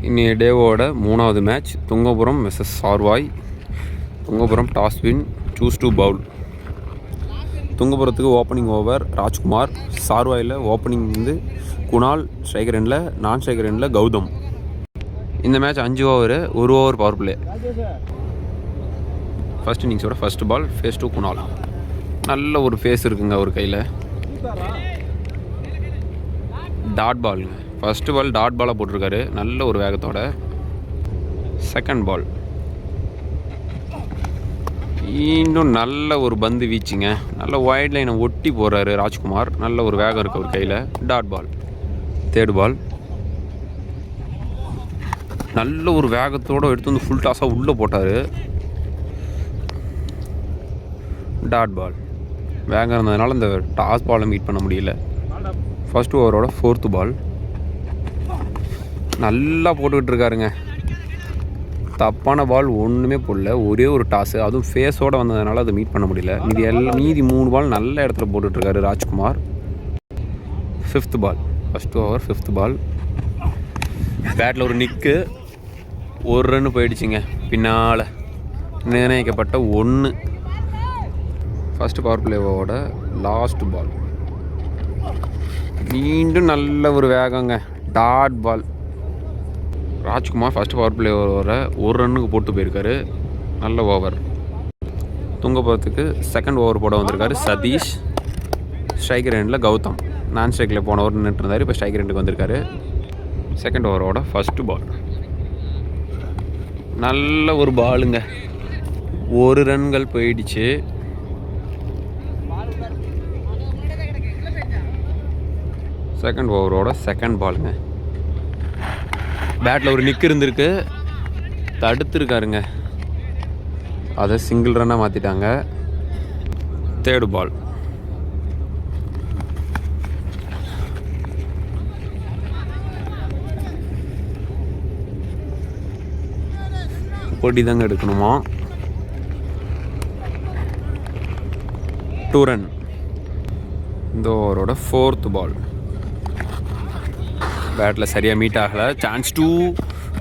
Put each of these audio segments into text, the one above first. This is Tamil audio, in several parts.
இன்னைய டேவோட 3வது match Thungapuram versus Sarvai. Thungapuram toss win, choose to bowl. துங்கபுரத்துக்கு ஓப்பனிங் ஓவர் ராஜ்குமார். சார்வாயில் ஓப்பனிங் வந்து குணால், ஸ்ட்ரைக்கர் எண்டில், நான் ஸ்ட்ரைக்கர் எண்டில் கௌதம். இந்த match 5 over, 1 over power play. First இன்னிங்ஸோட first ball, face to Kunal. நல்ல ஒரு ஃபேஸ் இருக்குங்க ஒரு கையில். டாட் பாலுங்க. ஃபஸ்ட்டு பால் டாட் பாலாக போட்டிருக்காரு, நல்ல ஒரு வேகத்தோட. செகண்ட் பால் இன்னும் நல்ல ஒரு பந்து வீச்சுங்க, நல்ல வைட் லைனை ஒட்டி போகிறாரு ராஜ்குமார், நல்ல ஒரு வேகம் இருக்குது ஒரு கையில். Dot ball. தேர்ட் பால் நல்ல ஒரு வேகத்தோடு எடுத்து வந்து ஃபுல் டாஸாக உள்ளே போட்டார். Dot ball. வேகம் இருந்ததுனால இந்த டாஸ் பாலை மீட் பண்ண முடியல. ஃபர்ஸ்ட் ஓவரோட 4th பால் நல்லா போட்டுக்கிட்டு இருக்காருங்க. தப்பான பால் ஒன்றுமே போடல, ஒரே ஒரு டாஸு, அதுவும் ஃபேஸோடு வந்ததுனால அதை மீட் பண்ண முடியல. மீதி 3 பால் நல்ல இடத்துல போட்டுட்ருக்காரு Rajkumar. 5th ball. First over 5th ball. பேட்டில் ஒரு நிற்கு, 1 ரன் போயிடுச்சுங்க. பின்னால் நிர்ணயிக்கப்பட்ட 1. ஃபஸ்ட்டு பவர் பிளேவோட லாஸ்ட் பால். மீண்டும் நல்ல ஒரு வேகங்க, dot ball. Rajkumar first power play ஓவரை 1 ரன்னுக்கு போட்டு போயிருக்காரு. நல்ல ஓவர். துங்கபுரத்துக்கு செகண்ட் ஓவர் போட வந்திருக்காரு சதீஷ். ஸ்ட்ரைக்கர் எண்டில் கௌதம். நான் ஸ்ட்ரைக்கில் போன ஓவர் நின்றுட்டு இருந்தார், இப்போ ஸ்ட்ரைக்கர் எண்டுக்கு வந்திருக்காரு. செகண்ட் ஓவரோட ஃபஸ்ட்டு பால். நல்ல ஒரு பாலுங்க, 1 ரன்கள் போயிடுச்சு. செகண்ட் ஓவரோட செகண்ட் பாலுங்க. பேட்டில் ஒரு நிற்கு இருந்திருக்கு, தடுத்துருக்காருங்க, அதை சிங்கிள் ரன்னாக மாற்றிட்டாங்க. Third ball. பொடி தாங்க எடுக்கணுமா. 2 ரன். இந்த ஓவரோட 4th பால். பேட்டில் சரியாக மீட் ஆகலை. Chance 2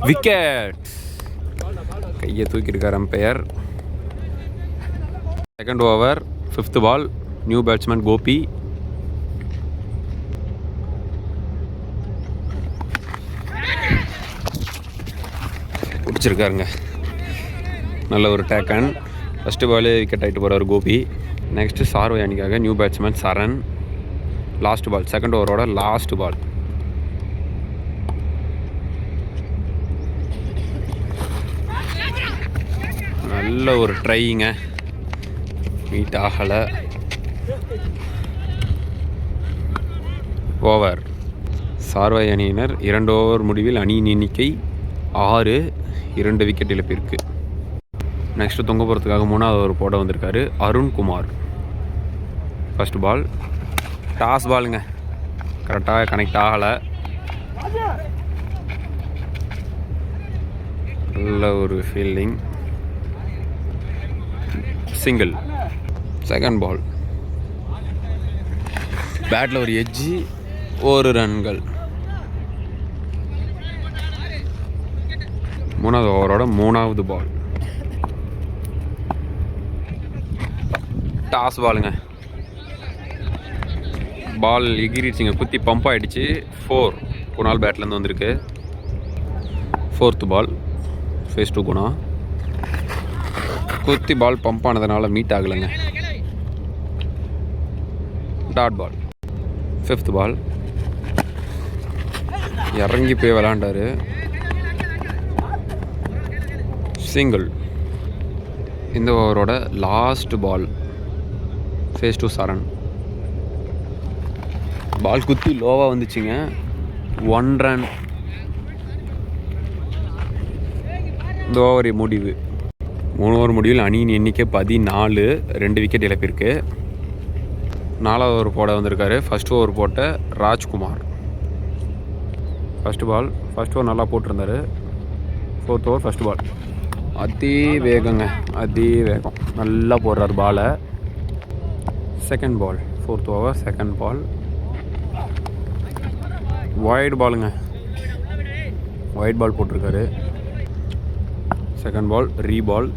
wicket. கையை தூக்கியிருக்கார் umpire. Second over 5th ball. New batsman Gopi. பிடிச்சிருக்காருங்க, நல்ல ஒரு டேக்கன். ஃபஸ்ட்டு பாலே விக்கெட் ஆகிட்டு போகிறார் கோபி. நெக்ஸ்ட்டு சார்வை அணிக்காக new batsman Saran. Last ball, second ஓவரோட லாஸ்ட் பால். நல்ல ஒரு ட்ரைங்க, மீட் ஆகலை. ஓவர். சார்வை அணியினர் 2 ஓவர் முடிவில் அணியின் எண்ணிக்கை 6, 2 விக்கெட் இழப்பிற்கு. நெக்ஸ்ட்டு துங்கபுரத்துக்காக 3வது ஓவர் போட வந்திருக்காரு அருண்குமார். ஃபஸ்ட் பால் டாஸ் பாலுங்க, கரெக்டாக கனெக்ட் ஆகலை. நல்ல ஒரு ஃபீல்டிங். சிங்கிள். Second ball. பேட்டில் ஒரு எட்ஜி, 1 ரன்கள். 3வது ஓவரோட 3வது பால். டாஸ் பாலுங்க, பால் எகிரிச்சிங்க, குத்தி பம்ப் ஆகிடுச்சு. 4. குணால் பேட்லேருந்து வந்திருக்கு. 4th ball. Face to Guna. குத்தி பால் பம்ப் ஆனதுனால மீட் ஆகலைங்க. Dot ball. 5th ball. இறங்கி போய் விளாண்டாரு. சிங்கிள். இந்த ஓவரோட last ball. Face to Saran. Ball குத்தி லோவாக வந்துச்சுங்க. 1 ரன். இந்த ஓவர் முடிவு. 3 ஓவர் முடிவில் அணியின் எண்ணிக்கை 14, 2 விக்கெட் இழப்பிற்கு. 4வது ஓவர் போட வந்திருக்காரு ஃபஸ்ட் ஓவர் போட்ட ராஜ்குமார். ஃபஸ்ட்டு பால். ஃபஸ்ட் ஓவர் நல்லா போட்டிருந்தார். 4th ஓவர் ஃபஸ்ட் பால். அதே வேகங்க, அதே வேகம், நல்லா போடுறார் பாலை. Second ball. 4th over second ball. Wide பாலுங்க, ஒயிட் பால் போட்டிருக்காரு. செகண்ட் பால் ரீபால்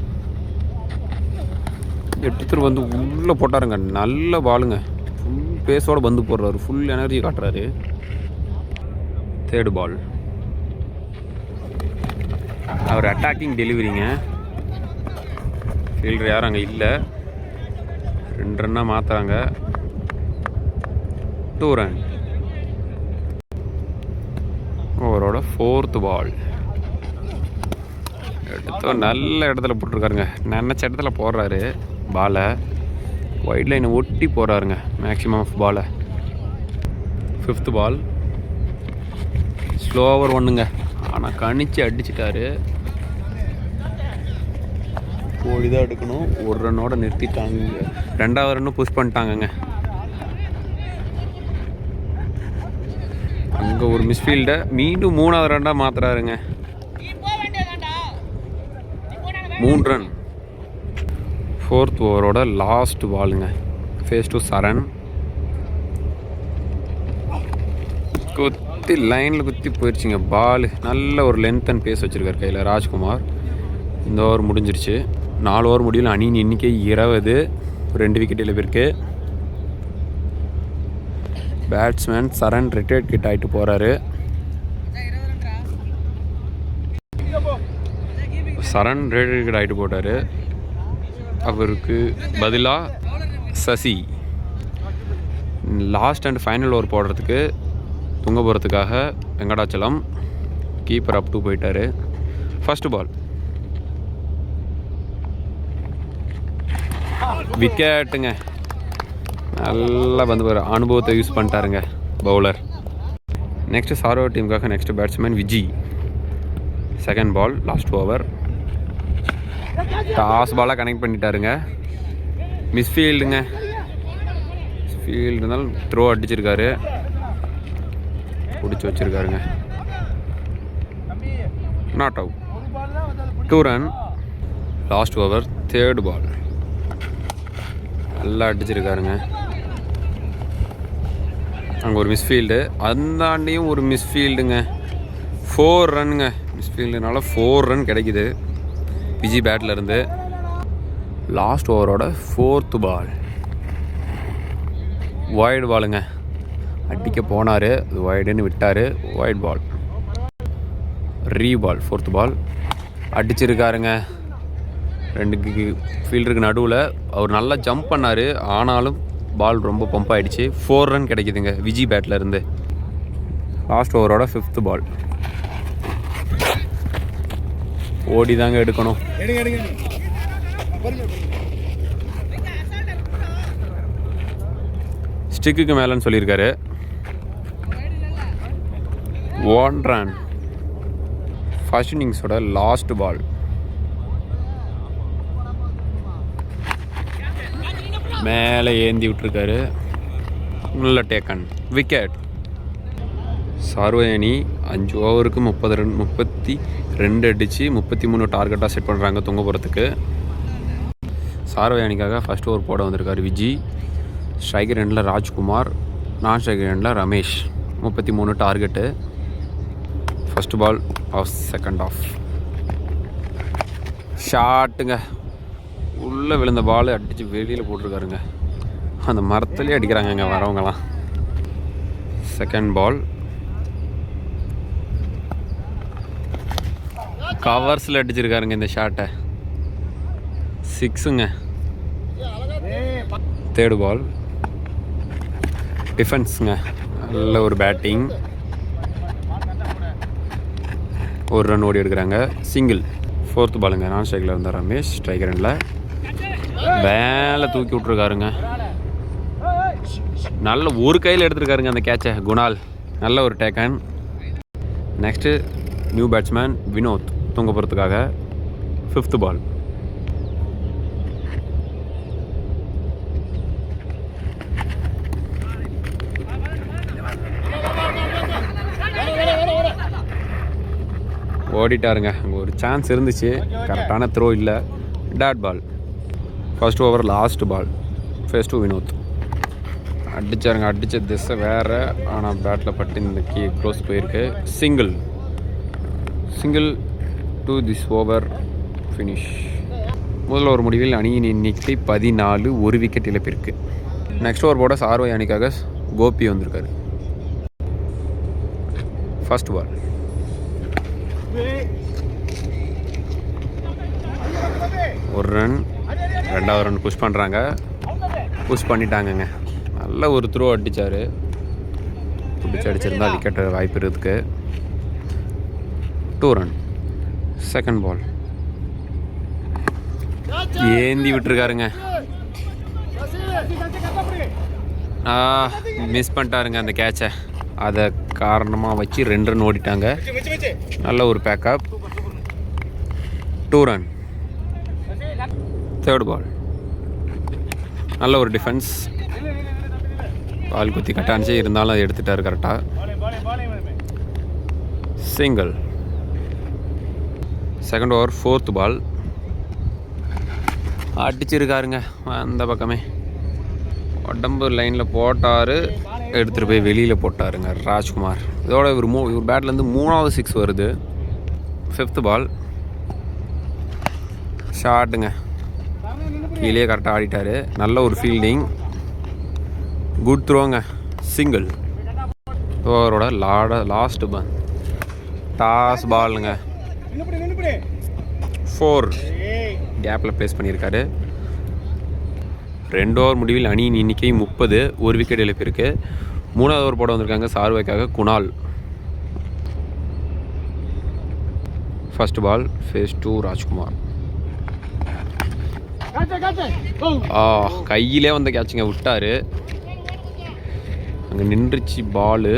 எடுத்துகிட்டு வந்து உள்ளே போட்டாருங்க. நல்ல பாலுங்க. ஃபுல் பேஸோடு பந்து போடுறாரு. ஃபுல் எனர்ஜி காட்டுறாரு. தேர்டு பால் அவர் அட்டாக்கிங் டெலிவரிங்க. ஃபீல்டர் யாரும் அங்கே இல்லை. 2 ரன்னாக மாற்றுறாங்க. 2 ரன். ஓவரோட 4th பால் எடுத்து நல்ல இடத்துல போட்டிருக்காருங்க. நினச்ச இடத்துல போடுறாரு பாலை. ஒயிட் லைனை ஒட்டி போடுறாருங்க மேக்ஸிமம் ஆஃப் பாலை. 5th பால் ஸ்லோவர் ஒன்றுங்க. ஆனால் கணிச்சு அடிச்சிட்டாரு. கோழி தான் எடுக்கணும். 1 ரன்னோட நிறுத்திட்டாங்க. 2வது ரன்னு புஷ் பண்ணிட்டாங்கங்க. அங்கே ஒரு மிஸ்ஃபீல்டை மீண்டும் 3வது ரன்னாக மாற்றுறாருங்க. 3 ரன். 4th ஓவரோட லாஸ்ட் பாலுங்க. Face to Saran. குத்தி லைனில் குத்தி போயிடுச்சுங்க பால். நல்ல ஒரு லென்த் அண்ட் பேஸ் வச்சுருக்காரு கையில் ராஜ்குமார். இந்த ஓவர் முடிஞ்சிருச்சு. 4 ஓவர் முடியல. அணியின் எண்ணிக்கை 20. 2 விக்கெட் இழப்பிற்கு. பேட்ஸ்மேன் சரண் ரிட்டையர்ட் கிட் ஆகிட்டு போகிறாரு. சரண் ரிட்டையர்ட் கிட் ஆகிட்டு போட்டார். அவருக்கு பதிலாக Sasi last and final over போடுறதுக்கு துங்கபுரத்துக்காக வெங்கடாச்சலம் கீப்பர் அப் டு போயிட்டார். ஃபர்ஸ்ட் பால் விக்கெட்டுங்க. நல்லா வந்து ஒரு அனுபவத்தை யூஸ் பண்ணிட்டாருங்க பவுலர். நெக்ஸ்ட்டு சாரோ டீமுக்காக next batsman Viji. Second ball last over. Toss பாலாக கனெக்ட் பண்ணிட்டாருங்க. மிஸ்ஃபீல்டுங்க. மிஸ்ஃபீல்டு இருந்தாலும் த்ரோ அடிச்சிருக்காரு. பிடிச்சி வச்சுருக்காருங்க. Not out. 2 run. Last over. Third ball நல்லா அடிச்சிருக்காருங்க. அங்கே ஒரு மிஸ்ஃபீல்டு. அந்தாண்டியும் ஒரு மிஸ்ஃபீல்டுங்க. 4 ரன்னுங்க. மிஸ்ஃபீல்டுனால 4 ரன் கிடைக்குது விஜி பேட்டில் இருந்து. லாஸ்ட் ஓவரோட 4th பால் வைடு பாலுங்க. அடிக்க போனார். அது வைடுன்னு விட்டார். வைட் பால். ரீபால் 4th பால் அடிச்சிருக்காருங்க. 2 ஃபீல்டருக்கு நடுவில் அவர் நல்லா ஜம்ப் பண்ணார். ஆனாலும் பால் ரொம்ப பம்ப் ஆகிடுச்சு. 4 ரன் கிடைக்குதுங்க விஜி பேட்டில் இருந்து. லாஸ்ட் ஓவரோட 5th பால் ஓடி தாங்க எடுக்கணும். ஸ்டிக்கு மேலேன்னு சொல்லியிருக்காரு. 1 ரன். ஃபர்ஸ்ட் இன்னிங்ஸோட லாஸ்ட் பால் மேலே ஏந்தி விட்டுருக்காரு. நல்ல டேக்கன். விக்கெட். சார்வயணி 5 ஓவருக்கு 30 ரன் 32 அடித்து 33 டார்கெட்டாக செட் பண்ணுறாங்க துங்கபுரத்துக்கு. சார்வயணிக்காக ஃபர்ஸ்ட் ஓவர் போட வந்திருக்காரு விஜி. ஸ்ட்ரைக்கர் எண்டில் ராஜ்குமார். நான் ஸ்ட்ரைக்கர் எண்டில் Ramesh. 33 target. First ball off second off. ஷாட்டுங்க. உள்ளே விழுந்த பால் அடித்து வெளியில் போட்டிருக்காருங்க. அந்த மரத்துலேயே அடிக்கிறாங்க இங்கே வரவங்கலாம். செகண்ட் பால் கவர்ஸில் அடிச்சிருக்காருங்க இந்த ஷாட்டை. 6ங்க. தேர்டு பால் டிஃபென்ஸுங்க. நல்ல ஒரு பேட்டிங். 1 ரன் ஓடி எடுக்கிறாங்க. சிங்கிள். 4th பாலுங்க. நான் ஸ்ட்ரைக்கில் இருந்தார் ரமேஷ். ஸ்ட்ரைக்கர் எண்டில் வேலை தூக்கி விட்ருக்காருங்க. நல்ல ஒரு கையில் எடுத்துருக்காருங்க அந்த கேட்சை குணால். நல்ல ஒரு taken. Next new batsman Vinod துங்கபுரத்துக்காக. 5th பால் ஓடிட்டாருங்க. அங்கே ஒரு சான்ஸ் இருந்துச்சு. கரெக்டான த்ரோ இல்லை. Dot ball. First over last ball. Face to Vinod. அடித்தாருங்க. அடித்த திசை வேறு. ஆனால் பேட்டில் பட்டு இந்த க்ளோஸ் போயிருக்கு. Single. Single to this over finish. முதல் ஓவர் முடிவில் அணியின் எண்ணிக்கை 14, ஒரு விக்கெட் இழப்பிற்கு. நெக்ஸ்ட் ஓவர் போட சார்வை அணிக்காக கோபி வந்திருக்காரு. First ball. ஒரு ரன். ரெண்டாவது ரன் புஷ் பண்ணுறாங்க. புஷ் பண்ணிட்டாங்கங்க. நல்ல ஒரு த்ரோ அடித்தார். பிடிச்சி அடிச்சிருந்தா விக்கெட் வாய்ப்பு இருக்கிறதுக்கு. 2 ரன். Second ball. ஏந்தி விட்டுருக்காருங்க. மிஸ் பண்ணிட்டாருங்க அந்த கேட்சை. அதை காரணமாக வச்சு 2 ரன் ஓடிட்டாங்க. நல்ல ஒரு பேக்கப். 2 ரன். தேர்ட் பால். நல்ல ஒரு டிஃபென்ஸ். பால் குத்தி கட்டானிச்சு, இருந்தாலும் அதை எடுத்துட்டார் கரெக்டாக. Single. Second over fourth ball. அடிச்சிருக்காருங்க அந்த பக்கமே. உடம்பு லைனில் போட்டார், எடுத்துகிட்டு போய் வெளியில் போட்டாருங்க ராஜ்குமார். இதோட இவர் பேட்லேருந்து 3வது 6 வருது. Fifth ball. ஷாட்டுங்க. கீழே கரெக்டாக ஆடிட்டார். நல்ல ஒரு ஃபீல்டிங். குட் த்ரோங்க. சிங்கிள். ஓவரோட லாஸ்ட் பால். டாஸ் பாலுங்க. 4. கேப்பில் ப்ளேஸ் பண்ணியிருக்காரு. 2 ஓவர் முடிவில் அணியின் எண்ணிக்கை 30, ஒரு விக்கெட் இழப்பிற்கு. 3வது ஓவர் போட வந்திருக்காங்க சார்வைக்காக Kunal. First ball. Face 2 Rajkumar. கையிலே வந்த கேட்சுங்க, விட்டார். அங்கே நின்றுச்சு பாலு.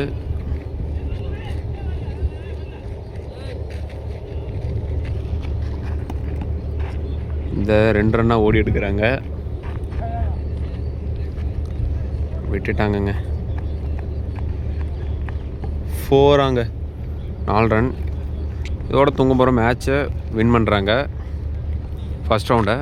இந்த 2 ரன்னாக ஓடி எடுக்கிறாங்க. விட்டுட்டாங்கங்க. 4 4 ரன். இதோட தூங்க போகிற மேட்சை வின் பண்ணுறாங்க ஃபர்ஸ்ட் ரவுண்டை.